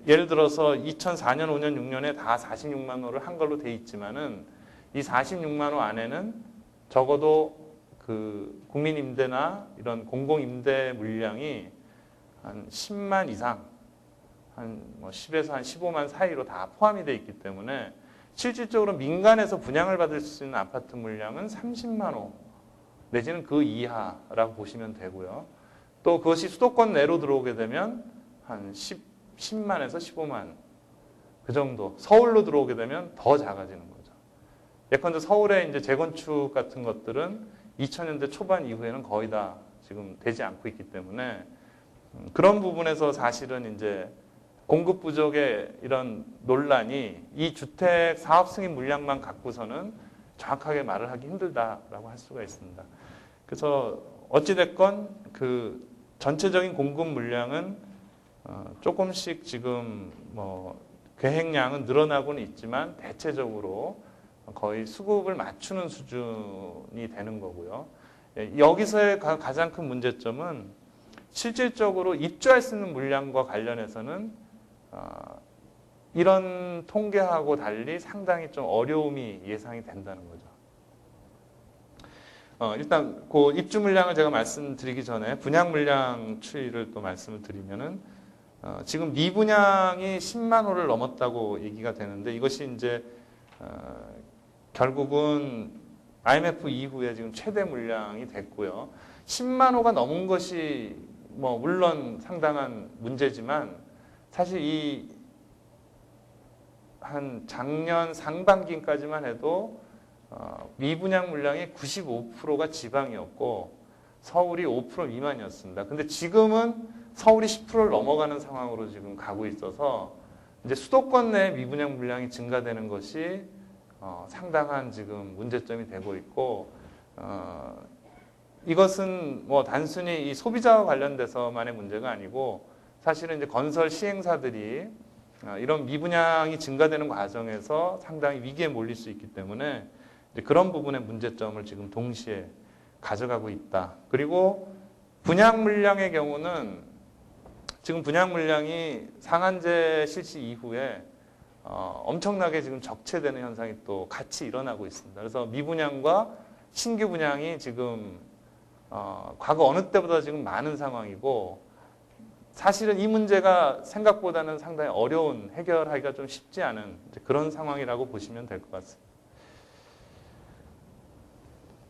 예를 들어서 2004년, 5년, 6년에 다 46만 호를 한 걸로 돼 있지만은 이 46만 호 안에는 적어도 그 국민임대나 이런 공공임대 물량이 한 10만 이상, 한 10에서 한 15만 사이로 다 포함이 되어 있기 때문에 실질적으로 민간에서 분양을 받을 수 있는 아파트 물량은 30만 호 내지는 그 이하라고 보시면 되고요. 또 그것이 수도권 내로 들어오게 되면 한 10만에서 15만 그 정도, 서울로 들어오게 되면 더 작아지는 거죠. 예컨대 서울의 이제 재건축 같은 것들은 2000년대 초반 이후에는 거의 다 지금 되지 않고 있기 때문에 그런 부분에서 사실은 이제 공급 부족의 이런 논란이 이 주택 사업 승인 물량만 갖고서는 정확하게 말을 하기 힘들다라고 할 수가 있습니다. 그래서 어찌됐건 그 전체적인 공급 물량은 조금씩 지금 뭐 계획량은 늘어나고는 있지만 대체적으로 거의 수급을 맞추는 수준이 되는 거고요. 여기서의 가장 큰 문제점은 실질적으로 입주할 수 있는 물량과 관련해서는 이런 통계하고 달리 상당히 좀 어려움이 예상이 된다는 거죠. 일단 그 입주 물량을 제가 말씀드리기 전에 분양 물량 추이를 또 말씀을 드리면은 지금 미분양이 10만 호를 넘었다고 얘기가 되는데, 이것이 이제 결국은 IMF 이후에 지금 최대 물량이 됐고요. 10만 호가 넘은 것이 뭐 물론 상당한 문제지만 사실 이 한 작년 상반기까지만 해도 미분양 물량의 95%가 지방이었고 서울이 5% 미만이었습니다. 근데 지금은 서울이 10%를 넘어가는 상황으로 지금 가고 있어서 이제 수도권 내 미분양 물량이 증가되는 것이 상당한 지금 문제점이 되고 있고, 이것은 뭐 단순히 이 소비자와 관련돼서만의 문제가 아니고 사실은 이제 건설 시행사들이 이런 미분양이 증가되는 과정에서 상당히 위기에 몰릴 수 있기 때문에 이제 그런 부분의 문제점을 지금 동시에 가져가고 있다. 그리고 분양 물량의 경우는 지금 분양 물량이 상한제 실시 이후에 엄청나게 지금 적체되는 현상이 또 같이 일어나고 있습니다. 그래서 미분양과 신규 분양이 지금 과거 어느 때보다 지금 많은 상황이고, 사실은 이 문제가 생각보다는 상당히 어려운, 해결하기가 좀 쉽지 않은 그런 상황이라고 보시면 될 것 같습니다.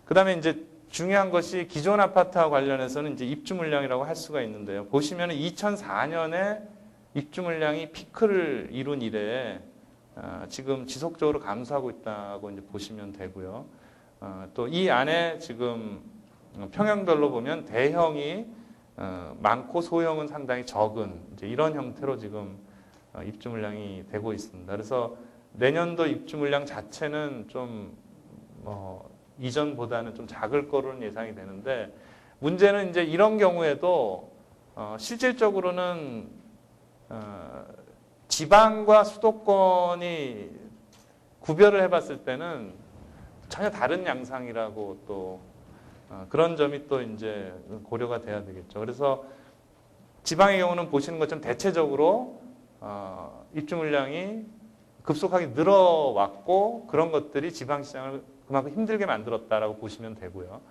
그 다음에 이제 중요한 것이 기존 아파트와 관련해서는 이제 입주 물량이라고 할 수가 있는데요. 보시면 2004년에 입주 물량이 피크를 이룬 이래 지금 지속적으로 감소하고 있다고 이제 보시면 되고요. 또 이 안에 지금 평형별로 보면 대형이 많고 소형은 상당히 적은 이제 이런 형태로 지금 입주 물량이 되고 있습니다. 그래서 내년도 입주 물량 자체는 좀 이전보다는 좀 작을 거로는 예상이 되는데, 문제는 이제 이런 경우에도 실질적으로는 지방과 수도권이 구별을 해봤을 때는 전혀 다른 양상이라고 또 그런 점이 또 이제 고려가 돼야 되겠죠. 그래서 지방의 경우는 보시는 것처럼 대체적으로 입주 물량이 급속하게 늘어왔고 그런 것들이 지방시장을 그만큼 힘들게 만들었다라고 보시면 되고요.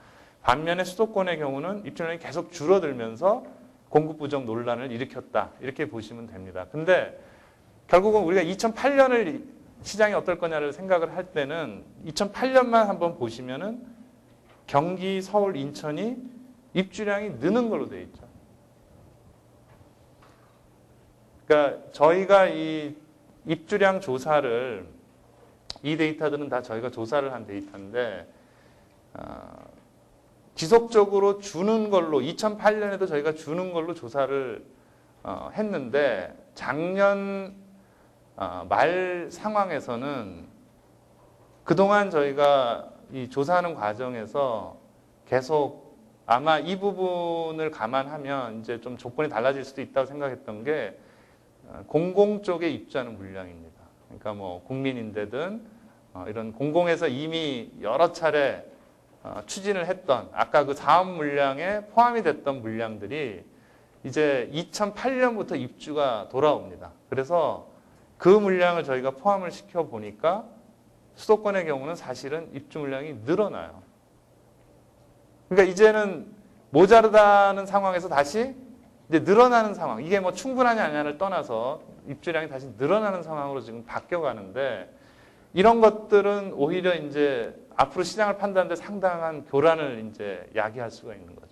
반면에 수도권의 경우는 입주 물량이 계속 줄어들면서 공급 부족 논란을 일으켰다 이렇게 보시면 됩니다. 근데 결국은 우리가 2008년을 시장이 어떨 거냐를 생각을 할 때는 2008년만 한번 보시면은 경기, 서울, 인천이 입주량이 느는 걸로 되어 있죠. 그러니까 저희가 이 입주량 조사를 이 데이터들은 다 저희가 조사를 한 데이터인데 지속적으로 주는 걸로 2008년에도 저희가 주는 걸로 조사를 했는데 작년 말 상황에서는 그동안 저희가 이 조사하는 과정에서 계속 아마 이 부분을 감안하면 이제 좀 조건이 달라질 수도 있다고 생각했던 게 공공 쪽에 입주하는 물량입니다. 그러니까 뭐 국민인대든 이런 공공에서 이미 여러 차례 추진을 했던 아까 그 사업 물량에 포함이 됐던 물량들이 이제 2008년부터 입주가 돌아옵니다. 그래서 그 물량을 저희가 포함을 시켜 보니까 수도권의 경우는 사실은 입주 물량이 늘어나요. 그러니까 이제는 모자르다는 상황에서 다시 이제 늘어나는 상황. 이게 뭐 충분하냐 아니냐를 떠나서 입주량이 다시 늘어나는 상황으로 지금 바뀌어 가는데 이런 것들은 오히려 이제 앞으로 시장을 판단하는데 상당한 교란을 이제 야기할 수가 있는 거죠.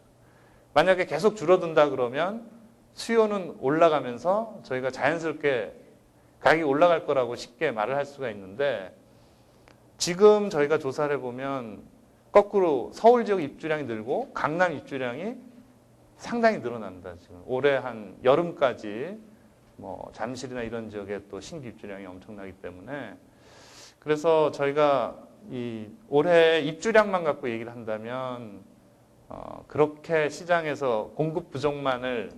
만약에 계속 줄어든다 그러면 수요는 올라가면서 저희가 자연스럽게 가격이 올라갈 거라고 쉽게 말을 할 수가 있는데 지금 저희가 조사를 해보면 거꾸로 서울 지역 입주량이 늘고 강남 입주량이 상당히 늘어난다. 지금 올해 한 여름까지 뭐 잠실이나 이런 지역에 또 신규 입주량이 엄청나기 때문에 그래서 저희가 이 올해 입주량만 갖고 얘기를 한다면 그렇게 시장에서 공급 부족만을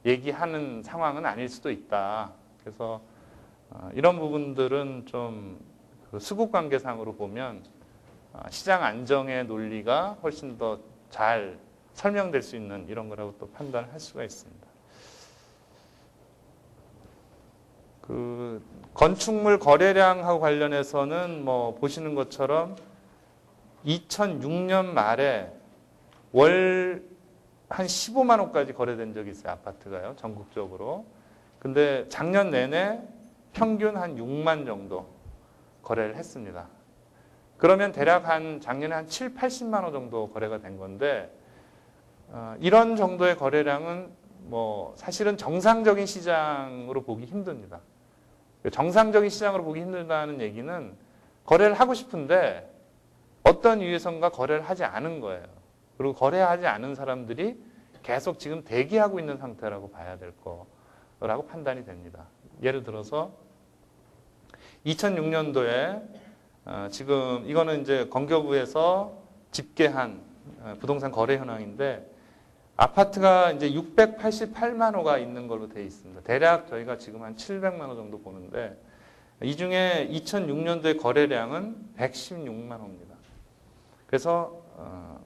얘기하는 상황은 아닐 수도 있다. 그래서 이런 부분들은 좀 그 수급 관계상으로 보면 시장 안정의 논리가 훨씬 더 잘 설명될 수 있는 이런 거라고 또 판단을 할 수가 있습니다. 그 건축물 거래량하고 관련해서는 뭐 보시는 것처럼 2006년 말에 월 한 15만 호까지 거래된 적이 있어요. 아파트가요. 전국적으로. 근데 작년 내내 평균 한 6만 정도 거래를 했습니다. 그러면 대략 한 작년에 한 7, 80만 호 정도 거래가 된 건데 이런 정도의 거래량은 뭐 사실은 정상적인 시장으로 보기 힘듭니다. 정상적인 시장으로 보기 힘들다는 얘기는 거래를 하고 싶은데 어떤 이유에선가 거래를 하지 않은 거예요. 그리고 거래하지 않은 사람들이 계속 지금 대기하고 있는 상태라고 봐야 될 거라고 판단이 됩니다. 예를 들어서 2006년도에 지금 이거는 이제 건교부에서 집계한 부동산 거래 현황인데 아파트가 이제 688만 호가 있는 걸로 되어 있습니다. 대략 저희가 지금 한 700만 호 정도 보는데 이 중에 2006년도의 거래량은 116만 호입니다. 그래서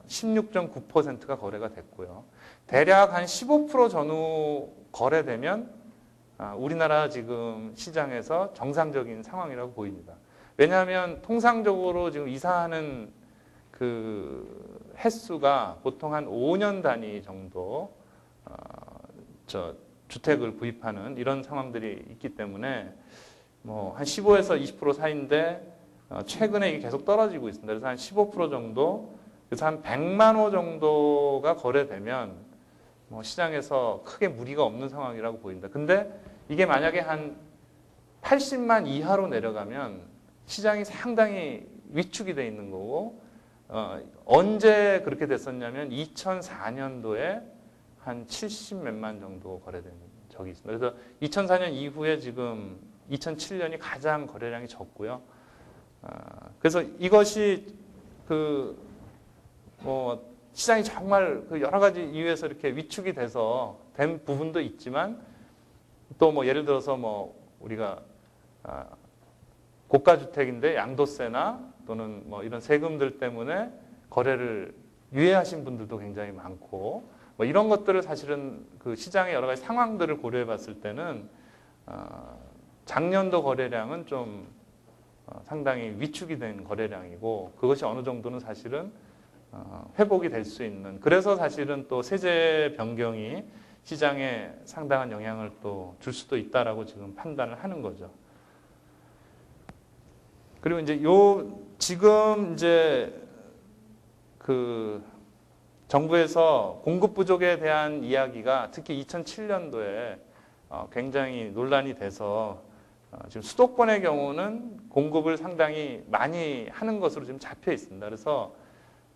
16.9%가 거래가 됐고요. 대략 한 15% 전후 거래되면 우리나라 지금 시장에서 정상적인 상황이라고 보입니다. 왜냐하면 통상적으로 지금 이사하는 그 횟수가 보통 한 5년 단위 정도 주택을 구입하는 이런 상황들이 있기 때문에 뭐 한 15에서 20% 사이인데 최근에 이게 계속 떨어지고 있습니다. 그래서 한 15% 정도, 그래서 한 100만 호 정도가 거래되면 뭐 시장에서 크게 무리가 없는 상황이라고 보입니다. 근데 이게 만약에 한 80만 이하로 내려가면 시장이 상당히 위축이 돼 있는 거고 언제 그렇게 됐었냐면 2004년도에 한 70 몇만 정도 거래된 적이 있습니다. 그래서 2004년 이후에 지금 2007년이 가장 거래량이 적고요. 그래서 이것이 그 뭐 시장이 정말 그 여러 가지 이유에서 이렇게 위축이 돼서 된 부분도 있지만 또 뭐 예를 들어서 뭐 우리가 고가 주택인데 양도세나 또는 뭐 이런 세금들 때문에 거래를 유예하신 분들도 굉장히 많고 뭐 이런 것들을 사실은 그 시장의 여러 가지 상황들을 고려해 봤을 때는 작년도 거래량은 좀 상당히 위축이 된 거래량이고 그것이 어느 정도는 사실은 회복이 될 수 있는 그래서 사실은 또 세제 변경이 시장에 상당한 영향을 또 줄 수도 있다라고 지금 판단을 하는 거죠. 그리고 이제 지금 이제 그 정부에서 공급 부족에 대한 이야기가 특히 2007년도에 굉장히 논란이 돼서 지금 수도권의 경우는 공급을 상당히 많이 하는 것으로 지금 잡혀 있습니다. 그래서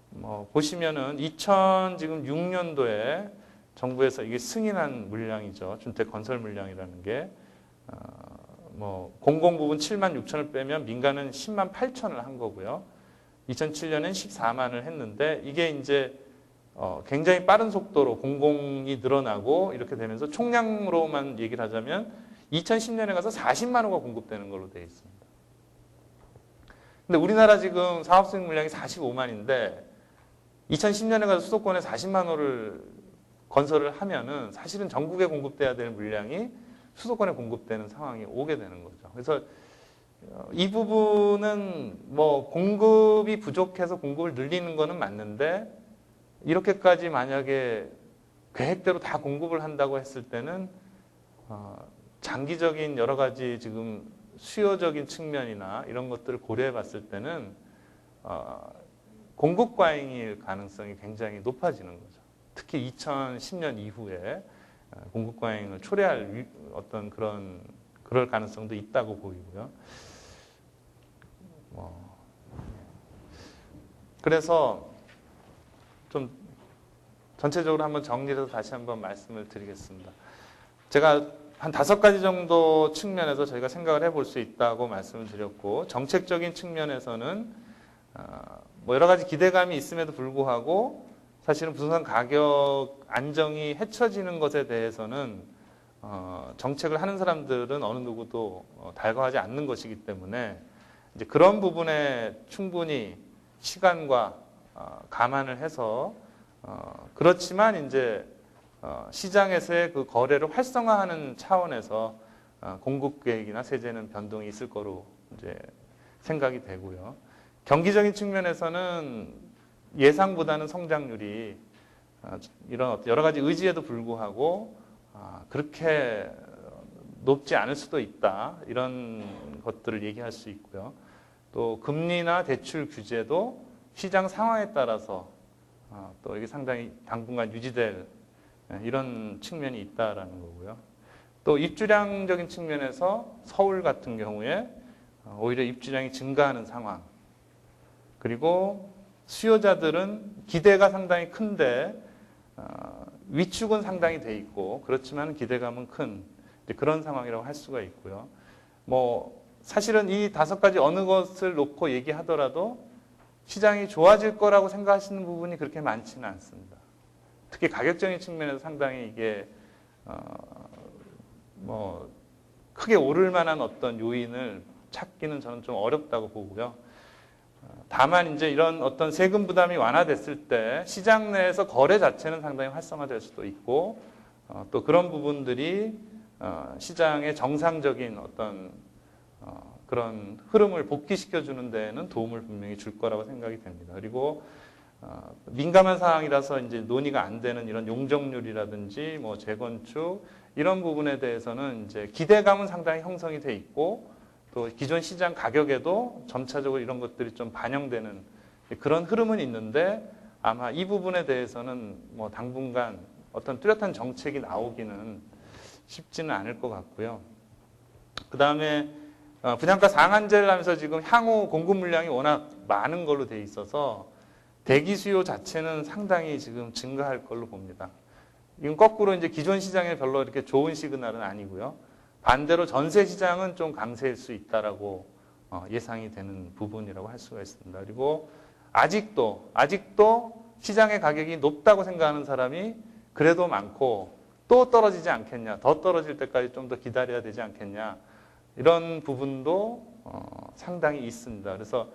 뭐 보시면은 2006년도에 정부에서 이게 승인한 물량이죠. 주택 건설 물량이라는 게 뭐 공공 부분 7만 6천을 빼면 민간은 10만 8천을 한 거고요. 2007년엔 14만을 했는데 이게 이제 굉장히 빠른 속도로 공공이 늘어나고 이렇게 되면서 총량으로만 얘기를 하자면 2010년에 가서 40만 호가 공급되는 걸로 되어 있습니다. 근데 우리나라 지금 사업 수익 물량이 45만인데 2010년에 가서 수도권에 40만 호를 건설을 하면은 사실은 전국에 공급돼야 될 물량이 수도권에 공급되는 상황이 오게 되는 거죠. 그래서 이 부분은 뭐 공급이 부족해서 공급을 늘리는 거는 맞는데 이렇게까지 만약에 계획대로 다 공급을 한다고 했을 때는 장기적인 여러 가지 지금 수요적인 측면이나 이런 것들을 고려해 봤을 때는 공급 과잉일 가능성이 굉장히 높아지는 거죠. 특히 2010년 이후에 공급 과잉을 초래할 어떤 그럴 가능성도 있다고 보이고요. 그래서 좀 전체적으로 한번 정리해서 다시 한번 말씀을 드리겠습니다. 제가 한 5가지 정도 측면에서 저희가 생각을 해볼 수 있다고 말씀을 드렸고 정책적인 측면에서는 뭐 여러 가지 기대감이 있음에도 불구하고 사실은 부동산 가격 안정이 헤쳐지는 것에 대해서는 정책을 하는 사람들은 어느 누구도 달가워하지 않는 것이기 때문에 이제 그런 부분에 충분히 시간과 감안을 해서 그렇지만 이제 시장에서의 그 거래를 활성화하는 차원에서 공급 계획이나 세제는 변동이 있을 거로 이제 생각이 되고요. 경기적인 측면에서는 예상보다는 성장률이 이런 여러 가지 의지에도 불구하고 그렇게 높지 않을 수도 있다. 이런 것들을 얘기할 수 있고요. 또 금리나 대출 규제도 시장 상황에 따라서 또 이게 상당히 당분간 유지될 이런 측면이 있다라는 거고요. 또 입주량적인 측면에서 서울 같은 경우에 오히려 입주량이 증가하는 상황. 그리고 수요자들은 기대가 상당히 큰데 위축은 상당히 돼 있고 그렇지만 기대감은 큰 그런 상황이라고 할 수가 있고요. 뭐 사실은 이 5가지 어느 것을 놓고 얘기하더라도 시장이 좋아질 거라고 생각하시는 부분이 그렇게 많지는 않습니다. 특히 가격적인 측면에서 상당히 이게 뭐 크게 오를 만한 어떤 요인을 찾기는 저는 좀 어렵다고 보고요. 다만 이제 이런 어떤 세금 부담이 완화됐을 때 시장 내에서 거래 자체는 상당히 활성화될 수도 있고 또 그런 부분들이 시장의 정상적인 어떤 그런 흐름을 복귀시켜 주는 데에는 도움을 분명히 줄 거라고 생각이 됩니다. 그리고 민감한 사항이라서 이제 논의가 안 되는 이런 용적률이라든지 뭐 재건축 이런 부분에 대해서는 이제 기대감은 상당히 형성이 돼 있고 또 기존 시장 가격에도 점차적으로 이런 것들이 좀 반영되는 그런 흐름은 있는데 아마 이 부분에 대해서는 뭐 당분간 어떤 뚜렷한 정책이 나오기는 쉽지는 않을 것 같고요. 그 다음에 분양가 상한제를 하면서 지금 향후 공급 물량이 워낙 많은 걸로 돼 있어서 대기 수요 자체는 상당히 지금 증가할 걸로 봅니다. 이건 거꾸로 이제 기존 시장에 별로 이렇게 좋은 시그널은 아니고요. 반대로 전세 시장은 좀 강세일 수 있다라고 예상이 되는 부분이라고 할 수가 있습니다. 그리고 아직도 시장의 가격이 높다고 생각하는 사람이 그래도 많고 또 떨어지지 않겠냐, 더 떨어질 때까지 좀 더 기다려야 되지 않겠냐, 이런 부분도 상당히 있습니다. 그래서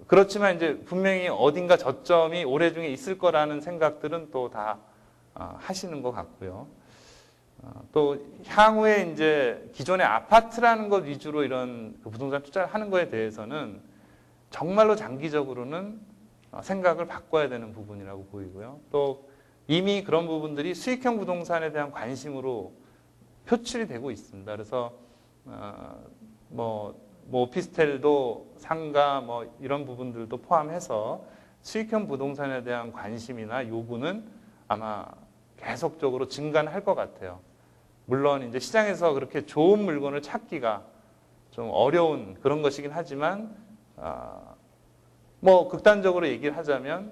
그렇지만 이제 분명히 어딘가 저점이 올해 중에 있을 거라는 생각들은 또 다 하시는 것 같고요. 또 향후에 이제 기존의 아파트라는 것 위주로 이런 부동산 투자를 하는 거에 대해서는 정말로 장기적으로는 생각을 바꿔야 되는 부분이라고 보이고요. 또 이미 그런 부분들이 수익형 부동산에 대한 관심으로 표출이 되고 있습니다. 그래서 뭐 오피스텔도 상가 뭐 이런 부분들도 포함해서 수익형 부동산에 대한 관심이나 요구는 아마 계속적으로 증가할 것 같아요. 물론 이제 시장에서 그렇게 좋은 물건을 찾기가 좀 어려운 그런 것이긴 하지만 뭐 극단적으로 얘기를 하자면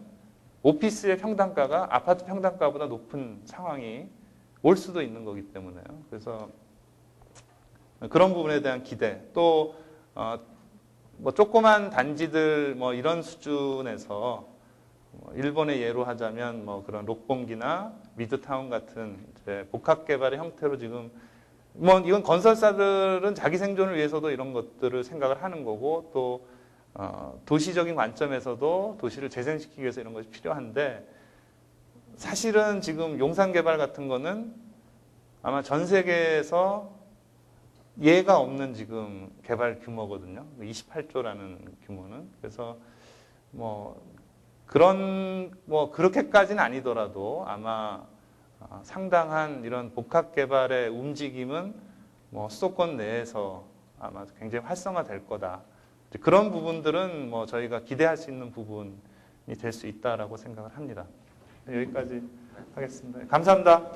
오피스의 평당가가 아파트 평당가보다 높은 상황이 올 수도 있는 거기 때문에요. 그래서 그런 부분에 대한 기대, 또 뭐 조그만 단지들 뭐 이런 수준에서 일본의 예로 하자면 뭐 그런 록봉기나 미드타운 같은 이제 복합 개발의 형태로 지금 뭐 이건 건설사들은 자기 생존을 위해서도 이런 것들을 생각을 하는 거고, 또 도시적인 관점에서도 도시를 재생시키기 위해서 이런 것이 필요한데, 사실은 지금 용산 개발 같은 거는 아마 전 세계에서 예가 없는 지금 개발 규모거든요. 28조라는 규모는. 그래서 뭐 그렇게까지는 아니더라도 아마 상당한 이런 복합 개발의 움직임은 뭐 수도권 내에서 아마 굉장히 활성화될 거다. 그런 부분들은 뭐 저희가 기대할 수 있는 부분이 될 수 있다라고 생각을 합니다. 여기까지 하겠습니다. 감사합니다.